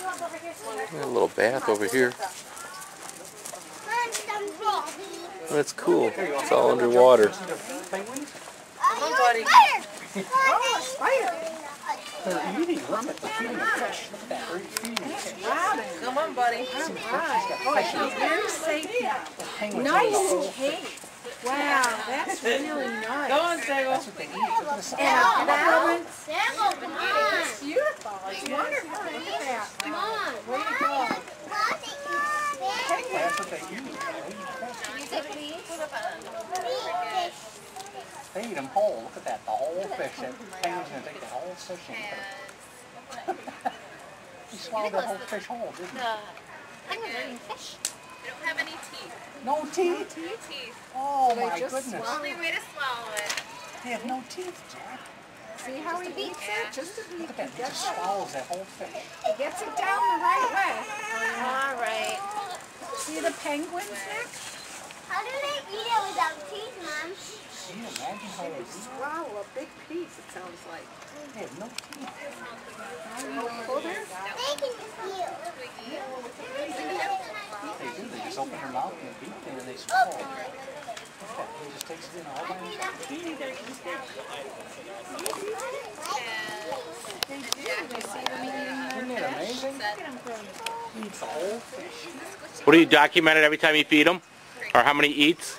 A little bath over here. That's cool. It's all underwater. Come on, buddy. Oh, a spider. They're eating. Look at the feeding of fish. Look at that. They're feeding fish. Come on, buddy. All right. Oh, very safe. Nice cake. Wow, that's really nice. Go on, Sego. That's what they eat. And that it's beautiful. It's wonderful. Look at that. Come on. Way to go. That's what they use. They eat them whole. Look at that. The whole fish. That penguin's going to take the whole fish and he swallowed the whole fish whole, didn't he? Penguins are eating fish. They don't have any teeth. No teeth? No teeth. Oh so my goodness. The only way to swallow it. They have no teeth, Jack. See how he beats it? Just a beat. Look at that. He just swallows that whole fish. He gets it down the right way. All right. See the penguins next? How do they eat it without teeth, Mom? Can you imagine how they swallow a big piece, it sounds like. They have no teeth. They can just eat. They do. They just open their mouth and they beat it and they swallow it. He just takes it in all by himself. Isn't it amazing? He eats the whole fish. What do you document it every time you feed them? Or how many eats?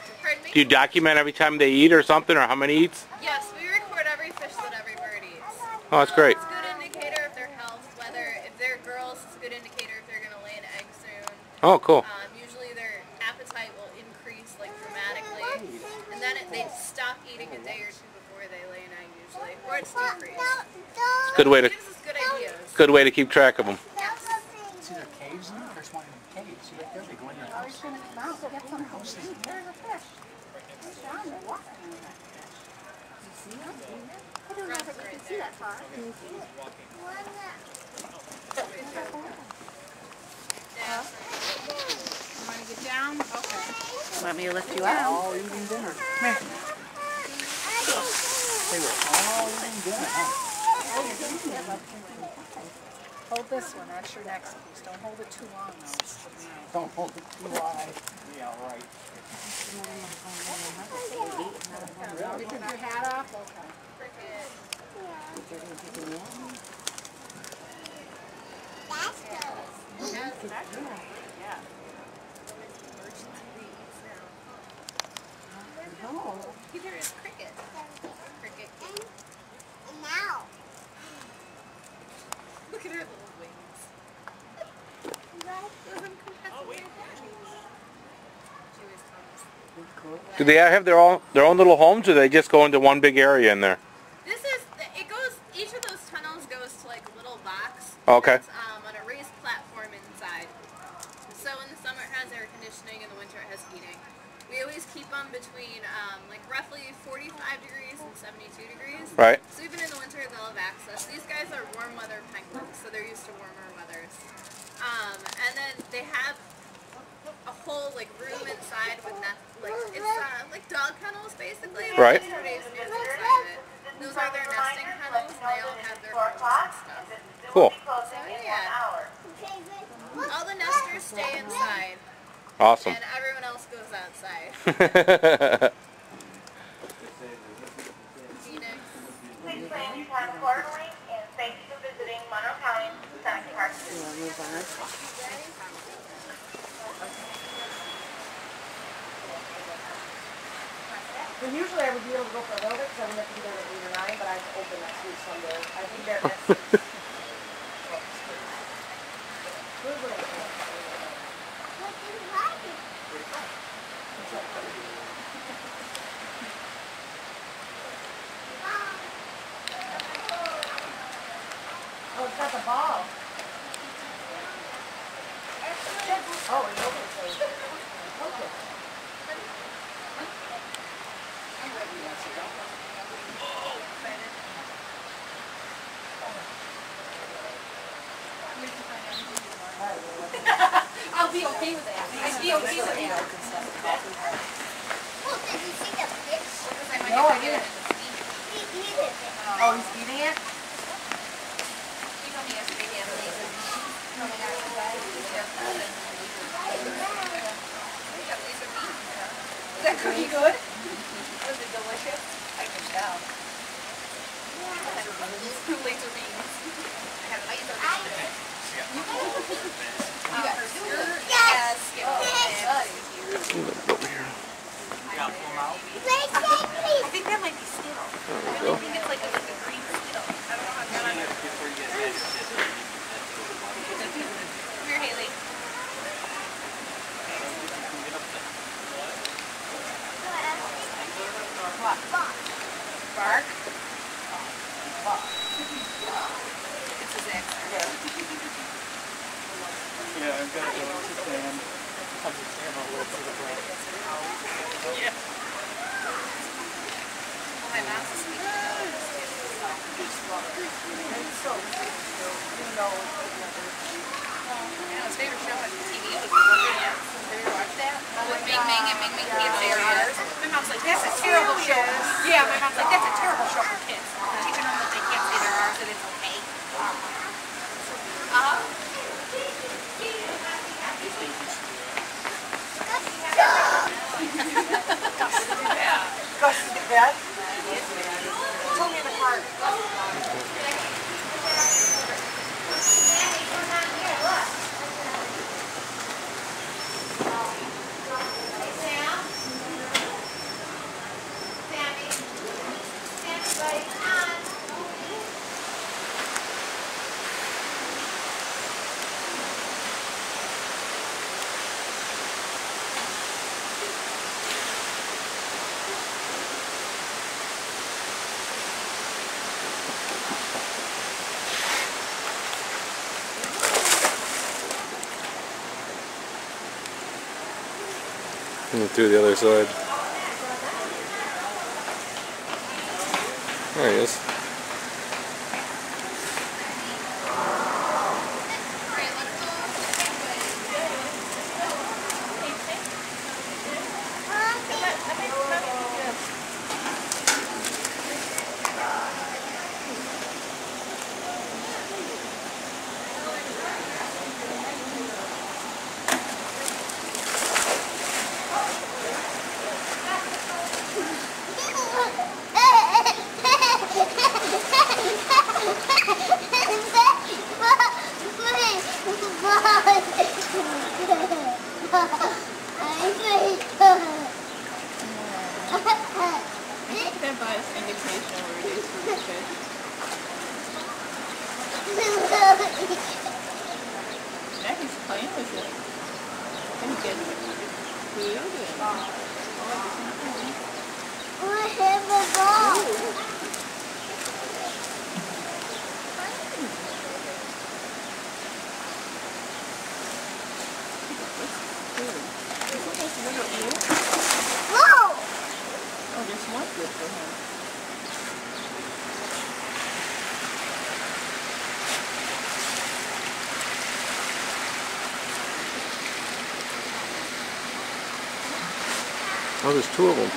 Do you document every time they eat or something, or how many eats? Yes, we record every fish that every bird eats. Oh, that's great. It's a good indicator of their health, whether if they're girls, it's a good indicator if they're going to lay an egg soon. Oh, cool. Usually their appetite will increase like dramatically, and then they stop eating a day or two before they lay an egg usually, or it's decreased. It's a good way to. It gives us good ideas. Good way to keep track of them. See their caves in there? There's one in the cave. See right there? They go in their house. There's a fish. I don't know if I can see that far. Can you see it? You want to get down? Okay. Want me to lift you up? All eating dinner. Come here. They were all eating dinner, huh? Hold this one. That's your next piece. Don't hold it too long, though. Don't hold it too wide. Yeah, right. You took your hat off? Okay. No. Either is cricket. Cricket. And now. Look at her little wings. Do they have their own little homes, or they just go into one big area in there? It goes, each of those tunnels goes to like a little box. Okay. That's on a raised platform inside. So in the summer it has air conditioning, in the winter it has heating. We always keep them between like roughly 45 degrees and 72 degrees. Right. So even in the winter they'll have access. These guys are warm weather penguins, so they're used to warmer weathers. And then they have a whole like room inside with like dog kennels basically. Right. Those are their nesting kennels. They all have their homes and stuff. Cool. So yeah. All the nesters stay inside. Awesome. And everyone else goes outside. Phoenix. Please plan your time accordingly and thank you for visiting Monroe County, Seneca Park. Well, usually I would be able to go for a little bit because I wouldn't have to be there at 8 or 9, but I'm open next week Sunday. I'd be there next week. Oh, it's got the ball. Oh, it's open. Okay. I'll be okay with that. I'd be okay with that. Well, did you see the fish? No, I didn't. He eats it. Oh, he's eating it? He told me yesterday he had lazy. Is that cookie good? Was it delicious? I can tell. Laser beans. I have laser beans. You got her skirt? Yes. Over here. I think that might be Skittle. I really think it's like a green Skittle. I don't know how to get on it. Come here, Haley. What? Bark? It's his accent. Yeah, I've got to go to Sam. I'll just stand a little bit of breath. Yeah. Well, my mom's a sweet. His favorite show on TV was Rochester. Have you watched that? With Ming Ming and Ming Ming can't say their R's. My mom's like, that's a terrible show. Yeah, my mom's like, that's a terrible show for kids. Teaching them that they can't say their R's and it's okay. Gus is the vet. Told me in the car. And through the other side. There he is. That bias indication where it is for the fish. Now he's playing with it. Can he get food? I have a ball. Whoa! Oh, there's one good for him. Oh, there's two of them.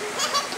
I want to